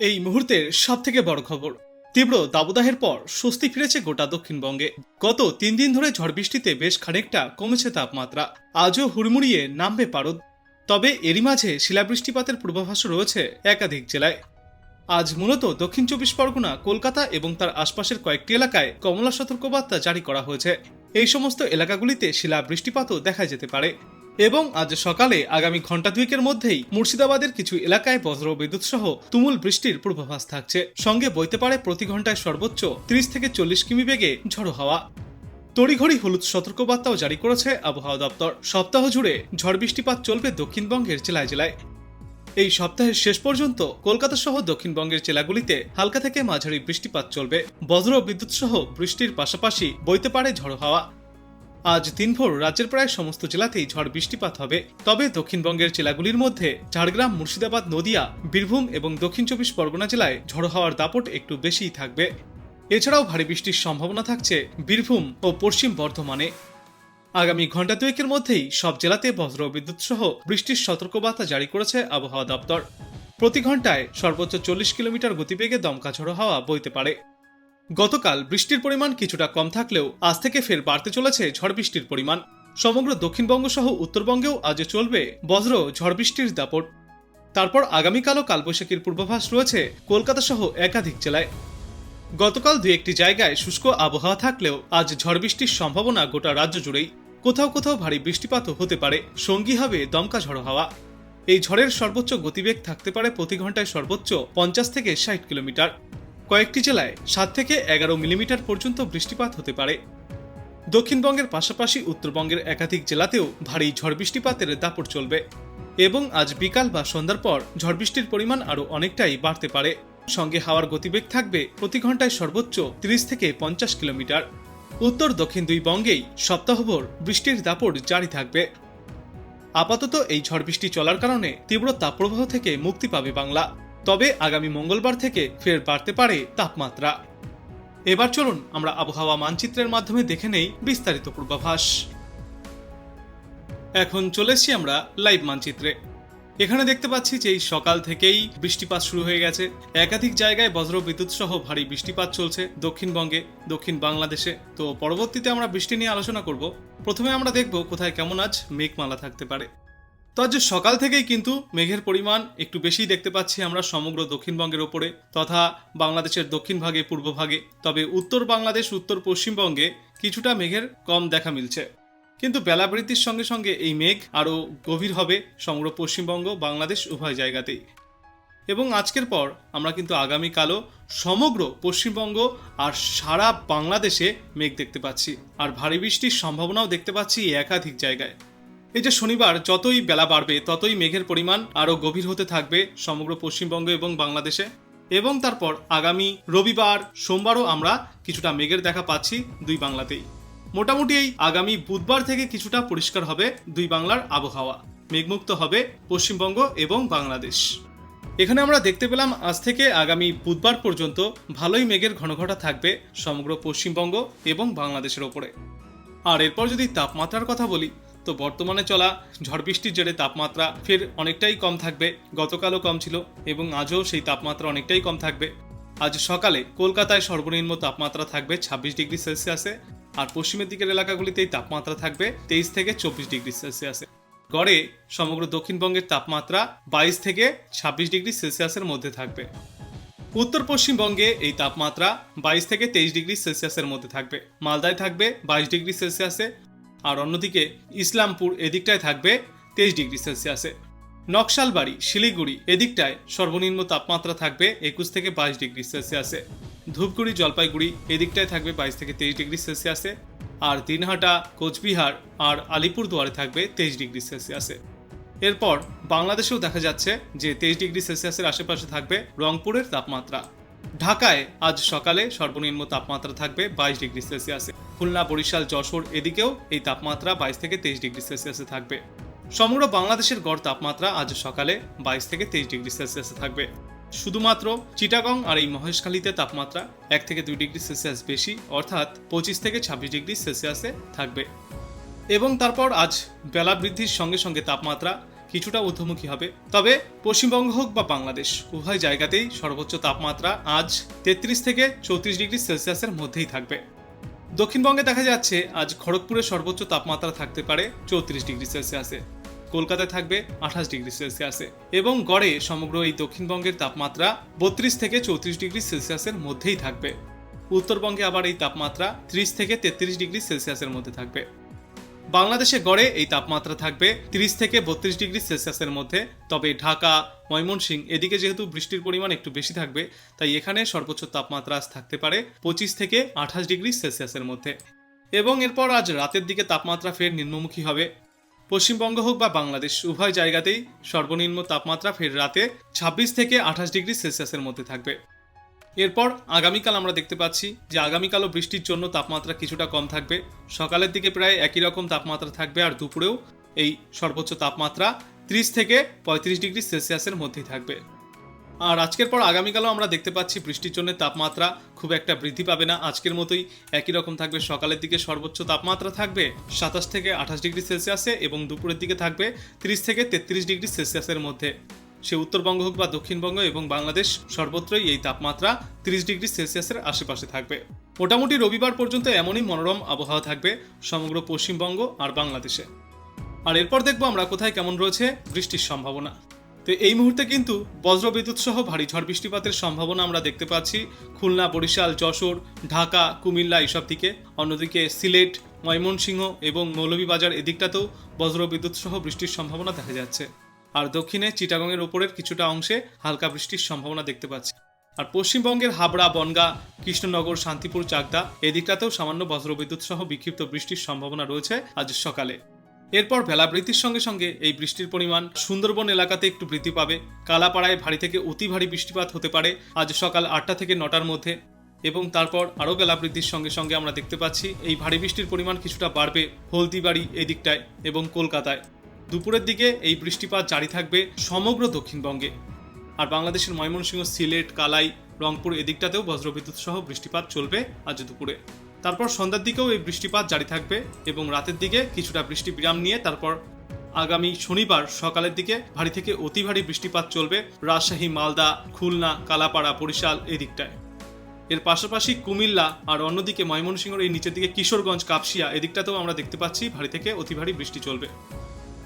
এই মুহূর্তের সবথেকে বড় খবর, তীব্র দাবদাহের পর স্বস্তি ফিরেছে গোটা দক্ষিণবঙ্গে। গত 3 দিন ধরে ঝড় বৃষ্টিতে বেশ খানিকটা কমেছে তাপমাত্রা। আজও হুড়মুড়িয়ে নামবে পারদ। তবে এরই মাঝে শিলাবৃষ্টিপাতের পূর্বাভাস রয়েছে একাধিক জেলায়। আজ মূলত দক্ষিণ 24 পরগনা, কলকাতা এবং তার আশপাশের কয়েকটি এলাকায় কমলা সতর্কবার্তা জারি করা হয়েছে। এই সমস্ত এলাকাগুলিতে শিলা বৃষ্টিপাতও দেখা যেতে পারে। এবং আজ সকালে আগামী ঘন্টা দুয়েকের মধ্যেই মুর্শিদাবাদের কিছু এলাকায় বজ্র বিদ্যুৎ সহ তুমুল বৃষ্টির পূর্বাভাস থাকছে। সঙ্গে বইতে পারে প্রতি ঘন্টায় সর্বোচ্চ 30 থেকে 40 কিমি বেগে ঝড়ো হাওয়া। তড়িঘড়ি হলুদ সতর্কবার্তাও জারি করেছে আবহাওয়া দপ্তর। সপ্তাহ জুড়ে ঝড় বৃষ্টিপাত চলবে দক্ষিণবঙ্গের জেলায় জেলায়। এই সপ্তাহের শেষ পর্যন্ত কলকাতা সহ দক্ষিণবঙ্গের জেলাগুলিতে হালকা থেকে মাঝারি বৃষ্টিপাত চলবে। বজ্র বিদ্যুৎ সহ বৃষ্টির পাশাপাশি বইতে পারে ঝড়ো হাওয়া। আজ দিনভর রাজ্যের প্রায় সমস্ত জেলাতেই ঝড় বৃষ্টিপাত হবে। তবে দক্ষিণবঙ্গের জেলাগুলির মধ্যে ঝাড়গ্রাম, মুর্শিদাবাদ, নদিয়া, বীরভূম এবং দক্ষিণ 24 পরগনা জেলায় ঝড়ো হাওয়ার দাপট একটু বেশিই থাকবে। এছাড়াও ভারী বৃষ্টির সম্ভাবনা থাকছে বীরভূম ও পশ্চিম বর্ধমানে। আগামী ঘন্টা দুয়েকের মধ্যেই সব জেলাতে বজ্র বিদ্যুৎ সহ বৃষ্টির সতর্কবার্তা জারি করেছে আবহাওয়া দপ্তর। প্রতি ঘন্টায় সর্বোচ্চ 40 কিলোমিটার গতিবেগে দমকা ঝড়ো হাওয়া বইতে পারে। গতকাল বৃষ্টির পরিমাণ কিছুটা কম থাকলেও আজ থেকে ফের বাড়তে চলেছে ঝড় বৃষ্টির পরিমাণ। সমগ্র দক্ষিণবঙ্গ সহ উত্তরবঙ্গেও আজ চলবে বজ্র ঝড় বৃষ্টির দাপট। তারপর আগামীকালও কালবৈশাখীর পূর্বাভাস রয়েছে কলকাতা সহ একাধিক জেলায়। গতকাল দু একটি জায়গায় শুষ্ক আবহাওয়া থাকলেও আজ ঝড় বৃষ্টির সম্ভাবনা গোটা রাজ্য জুড়েই। কোথাও কোথাও ভারী বৃষ্টিপাতও হতে পারে, সঙ্গী হবে দমকা ঝড়ো হাওয়া। এই ঝড়ের সর্বোচ্চ গতিবেগ থাকতে পারে প্রতি ঘন্টায় সর্বোচ্চ 50 থেকে 60 কিলোমিটার। কয়েকটি জেলায় 7 থেকে 11 মিলিমিটার পর্যন্ত বৃষ্টিপাত হতে পারে। দক্ষিণবঙ্গের পাশাপাশি উত্তরবঙ্গের একাধিক জেলাতেও ভারী ঝড় বৃষ্টিপাতের দাপট চলবে এবং আজ বিকাল বা সন্ধ্যার পর ঝড় বৃষ্টির পরিমাণ আরও অনেকটাই বাড়তে পারে। সঙ্গে হাওয়ার গতিবেগ থাকবে প্রতি ঘন্টায় সর্বোচ্চ 30 থেকে 50 কিলোমিটার। উত্তর দক্ষিণ দুই বঙ্গেই সপ্তাহভর বৃষ্টির দাপট জারি থাকবে। আপাতত এই ঝড় বৃষ্টি চলার কারণে তীব্র তাপপ্রবাহ থেকে মুক্তি পাবে বাংলা। তবে আগামী মঙ্গলবার থেকে ফের বাড়তে পারে তাপমাত্রা। এবার চলুন আমরা আবহাওয়া মানচিত্রের মাধ্যমে দেখে নেই বিস্তারিত পূর্বাভাস। এখন চলে এসেছি আমরা লাইভ মানচিত্রে। এখানে দেখতে পাচ্ছি যে এই সকাল থেকেই বৃষ্টিপাত শুরু হয়ে গেছে। একাধিক জায়গায় বজ্র বিদ্যুৎ সহ ভারী বৃষ্টিপাত চলছে দক্ষিণবঙ্গে, দক্ষিণ বাংলাদেশে। তো পরবর্তীতে আমরা বৃষ্টি নিয়ে আলোচনা করব। প্রথমে আমরা দেখব কোথায় কেমন আজ মেঘমালা থাকতে পারে। তো আজ সকাল থেকেই কিন্তু মেঘের পরিমাণ একটু বেশি দেখতে পাচ্ছি আমরা সমগ্র দক্ষিণবঙ্গের ওপরে তথা বাংলাদেশের দক্ষিণ ভাগে, পূর্ব ভাগে। তবে উত্তর বাংলাদেশ, উত্তর পশ্চিমবঙ্গে কিছুটা মেঘের কম দেখা মিলছে। কিন্তু বেলা বৃদ্ধির সঙ্গে সঙ্গে এই মেঘ আরও গভীর হবে সমগ্র পশ্চিমবঙ্গ, বাংলাদেশ উভয় জায়গাতেই। এবং আজকের পর আমরা কিন্তু আগামীকালও সমগ্র পশ্চিমবঙ্গ আর সারা বাংলাদেশে মেঘ দেখতে পাচ্ছি। আর ভারী বৃষ্টির সম্ভাবনাও দেখতে পাচ্ছি একাধিক জায়গায়। এই যে শনিবার যতই বেলা বাড়বে ততই মেঘের পরিমাণ আরও গভীর হতে থাকবে সমগ্র পশ্চিমবঙ্গ এবং বাংলাদেশে। এবং তারপর আগামী রবিবার, সোমবারও আমরা কিছুটা মেঘের দেখা পাচ্ছি দুই বাংলাতেই। মোটামুটি এই আগামী বুধবার থেকে কিছুটা পরিষ্কার হবে দুই বাংলার আবহাওয়া। মেঘমুক্ত হবে পশ্চিমবঙ্গ এবং বাংলাদেশ। এখানে আমরা দেখতে পেলাম আজ থেকে আগামী বুধবার পর্যন্ত ভালোই মেঘের ঘনঘটা থাকবে সমগ্র পশ্চিমবঙ্গ এবং বাংলাদেশের ওপরে। আর এরপর যদি তাপমাত্রার কথা বলি, তো বর্তমানে চলা ঝড় বৃষ্টির জেরে তাপমাত্রা ফের অনেকটাই কম থাকবে। গতকালও কম ছিল এবং আজও সেই তাপমাত্রা অনেকটাই কম থাকবে। আজ সকালে কলকাতায় সর্বনিম্ন তাপমাত্রা থাকবে 26 ডিগ্রি সেলসিয়াসে। আর পশ্চিমের দিকের এলাকাগুলিতেই তাপমাত্রা থাকবে 23 থেকে 24 ডিগ্রি সেলসিয়াসে। গড়ে সমগ্র দক্ষিণবঙ্গের তাপমাত্রা 22 থেকে 26 ডিগ্রি সেলসিয়াসের মধ্যে থাকবে। উত্তর পশ্চিমবঙ্গে এই তাপমাত্রা 22 থেকে 23 ডিগ্রি সেলসিয়াসের মধ্যে থাকবে। মালদায় থাকবে 22 ডিগ্রি সেলসিয়াসে। আর অন্যদিকে ইসলামপুর এদিকটায় থাকবে 23 ডিগ্রি সেলসিয়াসে। নকশালবাড়ি, শিলিগুড়ি এদিকটায় সর্বনিম্ন তাপমাত্রা থাকবে 21 থেকে 22 ডিগ্রি সেলসিয়াসে। ধূপগুড়ি, জলপাইগুড়ি এদিকটায় থাকবে 22 থেকে 23 ডিগ্রি সেলসিয়াসে। আর দিনহাটা, কোচবিহার আর আলিপুরদুয়ারে থাকবে 23 ডিগ্রি সেলসিয়াসে। এরপর বাংলাদেশেও দেখা যাচ্ছে যে 23 ডিগ্রি সেলসিয়াসের আশেপাশে থাকবে রংপুরের তাপমাত্রা। ঢাকায় আজ সকালে সর্বনিম্ন তাপমাত্রা থাকবে 22 ডিগ্রি সেলসিয়াসে। খুলনা, বরিশাল, যশোর এদিকেও এই তাপমাত্রা 22 থেকে 23 ডিগ্রি সেলসিয়াসে থাকবে। সমগ্র বাংলাদেশের গড় তাপমাত্রা আজ সকালে 22 থেকে 23 ডিগ্রি সেলসিয়াসে থাকবে। শুধুমাত্র চিটাগং আর এই মহেশখালীতে তাপমাত্রা 1 থেকে 2 ডিগ্রি সেলসিয়াস বেশি, অর্থাৎ 25 থেকে 26 ডিগ্রি সেলসিয়াসে থাকবে। এবং তারপর আজ বেলা বৃদ্ধির সঙ্গে সঙ্গে তাপমাত্রা কিছুটা ঊর্ধ্বমুখী হবে। তবে পশ্চিমবঙ্গ হোক বা বাংলাদেশ উভয় জায়গাতেই সর্বোচ্চ তাপমাত্রা আজ 33 থেকে 34 ডিগ্রি সেলসিয়াসের মধ্যেই থাকবে। দক্ষিণবঙ্গে দেখা যাচ্ছে আজ খড়গপুরে সর্বোচ্চ তাপমাত্রা থাকতে পারে 34 ডিগ্রি সেলসিয়াসে, কলকাতায় থাকবে 28 ডিগ্রি সেলসিয়াসে এবং গড়ে সমগ্র এই দক্ষিণবঙ্গের তাপমাত্রা 32 থেকে 34 ডিগ্রি সেলসিয়াসের মধ্যেই থাকবে। উত্তরবঙ্গে আবার এই তাপমাত্রা 30 থেকে 33 ডিগ্রি সেলসিয়াসের মধ্যে থাকবে। বাংলাদেশে গড়ে এই তাপমাত্রা থাকবে 30 থেকে 32 ডিগ্রি সেলসিয়াসের মধ্যে। তবে ঢাকা, ময়মনসিংহ এদিকে যেহেতু বৃষ্টির পরিমাণ একটু বেশি থাকবে, তাই এখানে সর্বোচ্চ তাপমাত্রা আজ থাকতে পারে 25 থেকে 28 ডিগ্রি সেলসিয়াসের মধ্যে। এবং এরপর আজ রাতের দিকে তাপমাত্রা ফের নিম্নমুখী হবে। পশ্চিমবঙ্গ হোক বা বাংলাদেশ উভয় জায়গাতেই সর্বনিম্ন তাপমাত্রা ফের রাতে 26 থেকে 28 ডিগ্রি সেলসিয়াসের মধ্যে থাকবে। এরপর আগামীকাল আমরা দেখতে পাচ্ছি যে আগামীকালও বৃষ্টির জন্য তাপমাত্রা কিছুটা কম থাকবে। সকালের দিকে প্রায় একই রকম তাপমাত্রা থাকবে আর দুপুরেও এই সর্বোচ্চ তাপমাত্রা 30 থেকে 35 ডিগ্রি সেলসিয়াসের মধ্যেই থাকবে। আর আজকের পর আগামীকালও আমরা দেখতে পাচ্ছি বৃষ্টির জন্য তাপমাত্রা খুব একটা বৃদ্ধি পাবে না, আজকের মতোই একই রকম থাকবে। সকালের দিকে সর্বোচ্চ তাপমাত্রা থাকবে 27 থেকে 28 ডিগ্রি সেলসিয়াসে এবং দুপুরের দিকে থাকবে 30 থেকে 33 ডিগ্রি সেলসিয়াসের মধ্যে। সে উত্তরবঙ্গ হোক বা দক্ষিণবঙ্গ এবং বাংলাদেশ সর্বত্রই এই তাপমাত্রা 30 ডিগ্রি সেলসিয়াসের আশেপাশে থাকবে। মোটামুটি রবিবার পর্যন্ত এমনই মনোরম আবহাওয়া থাকবে সমগ্র পশ্চিমবঙ্গ আর বাংলাদেশে। আর এরপর দেখবো আমরা কোথায় কেমন রয়েছে বৃষ্টির সম্ভাবনা। তো এই মুহূর্তে কিন্তু বজ্রবিদ্যুৎ সহ ভারী ঝড় বৃষ্টিপাতের সম্ভাবনা আমরা দেখতে পাচ্ছি খুলনা, বরিশাল, যশোর, ঢাকা, কুমিল্লা এইসব দিকে। অন্যদিকে সিলেট, ময়মনসিংহ এবং মৌলভীবাজার এদিকটাতেও বজ্রবিদ্যুৎ সহ বৃষ্টির সম্ভাবনা দেখা যাচ্ছে। আর দক্ষিণে চিটাগংয়ের ওপরের কিছুটা অংশে হালকা বৃষ্টির সম্ভাবনা দেখতে পাচ্ছি। আর পশ্চিমবঙ্গের হাবড়া, বনগাঁ, কৃষ্ণনগর, শান্তিপুর, চাকদা এদিকটাতেও সামান্য বজ্রবিদ্যুৎ সহ বিক্ষিপ্ত বৃষ্টির সম্ভাবনা রয়েছে আজ সকালে। এরপর বেলা বৃদ্ধির সঙ্গে সঙ্গে এই বৃষ্টির পরিমাণ সুন্দরবন এলাকাতে একটু বৃদ্ধি পাবে। কালাপাড়ায় ভারী থেকে অতি ভারী বৃষ্টিপাত হতে পারে আজ সকাল 8টা থেকে 9টার মধ্যে। এবং তারপর আরও বেলা বৃদ্ধির সঙ্গে সঙ্গে আমরা দেখতে পাচ্ছি এই ভারী বৃষ্টির পরিমাণ কিছুটা বাড়বে হলদিবাড়ি এদিকটায় এবং কলকাতায়। দুপুরের দিকে এই বৃষ্টিপাত জারি থাকবে সমগ্র দক্ষিণবঙ্গে। আর বাংলাদেশের ময়মনসিংহ, সিলেট, কালাই, রংপুর এদিকটাতেও বজ্রবিদ্যুৎ সহ বৃষ্টিপাত চলবে আজ দুপুরে। তারপর সন্ধ্যার দিকেও এই বৃষ্টিপাত জারি থাকবে এবং রাতের দিকে কিছুটা বৃষ্টি বিরাম নিয়ে তারপর আগামী শনিবার সকালের দিকে ভারী থেকে অতি ভারী বৃষ্টিপাত চলবে রাজশাহী, মালদা, খুলনা, কালাপাড়া, বরিশাল এদিকটায়। এর পাশাপাশি কুমিল্লা আর অন্যদিকে ময়মনসিংহের এই নিচের দিকে কিশোরগঞ্জ, কাপসিয়া এদিকটাতেও আমরা দেখতে পাচ্ছি ভারী থেকে অতি ভারী বৃষ্টি চলবে।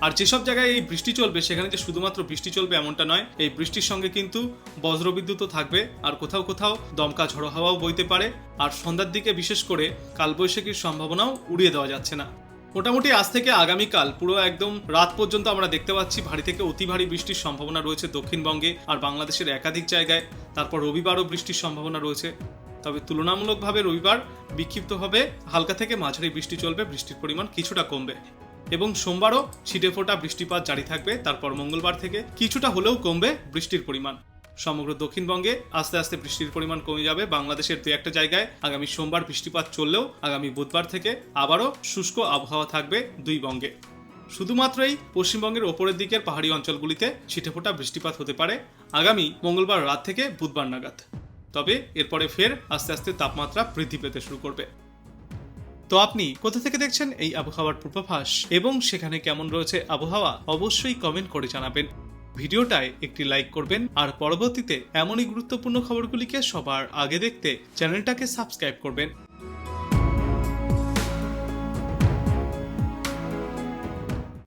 আর যেসব জায়গায় এই বৃষ্টি চলবে সেখানে যে শুধুমাত্র বৃষ্টি চলবে এমনটা নয়, এই বৃষ্টির সঙ্গে কিন্তু বজ্রবিদ্যুৎও থাকবে আর কোথাও কোথাও দমকা ঝড়ো হাওয়াও বইতে পারে। আর সন্ধ্যার দিকে বিশেষ করে কালবৈশাখীর সম্ভাবনাও উড়িয়ে দেওয়া যাচ্ছে না। মোটামুটি আজ থেকে আগামীকাল পুরো একদম রাত পর্যন্ত আমরা দেখতে পাচ্ছি ভারী থেকে অতি ভারী বৃষ্টির সম্ভাবনা রয়েছে দক্ষিণবঙ্গে আর বাংলাদেশের একাধিক জায়গায়। তারপর রবিবারও বৃষ্টির সম্ভাবনা রয়েছে। তবে তুলনামূলকভাবে রবিবার বিক্ষিপ্তভাবে হালকা থেকে মাঝারি বৃষ্টি চলবে, বৃষ্টির পরিমাণ কিছুটা কমবে। এবং সোমবারও ছিটেফোঁটা বৃষ্টিপাত জারি থাকবে। তারপর মঙ্গলবার থেকে কিছুটা হলেও কমবে বৃষ্টির পরিমাণ। সমগ্র দক্ষিণবঙ্গে আস্তে আস্তে বৃষ্টির পরিমাণ কমে যাবে। বাংলাদেশের দু একটা জায়গায় আগামী সোমবার বৃষ্টিপাত চললেও আগামী বুধবার থেকে আবারও শুষ্ক আবহাওয়া থাকবে দুই বঙ্গে। শুধুমাত্র এই পশ্চিমবঙ্গের ওপরের দিকের পাহাড়ি অঞ্চলগুলিতে ছিটেফোঁটা বৃষ্টিপাত হতে পারে আগামী মঙ্গলবার রাত থেকে বুধবার নাগাদ। তবে এরপরে ফের আস্তে আস্তে তাপমাত্রা বৃদ্ধি পেতে শুরু করবে। তো আপনি কোথা থেকে দেখছেন এই আবহাওয়ার পূর্বাভাস এবং সেখানে কেমন রয়েছে আবহাওয়া অবশ্যই কমেন্ট করে জানাবেন। ভিডিওটায় একটি লাইক করবেন আর পরবর্তীতে এমনই গুরুত্বপূর্ণ খবরগুলিকে সবার আগে দেখতে চ্যানেলটাকে সাবস্ক্রাইব করবেন।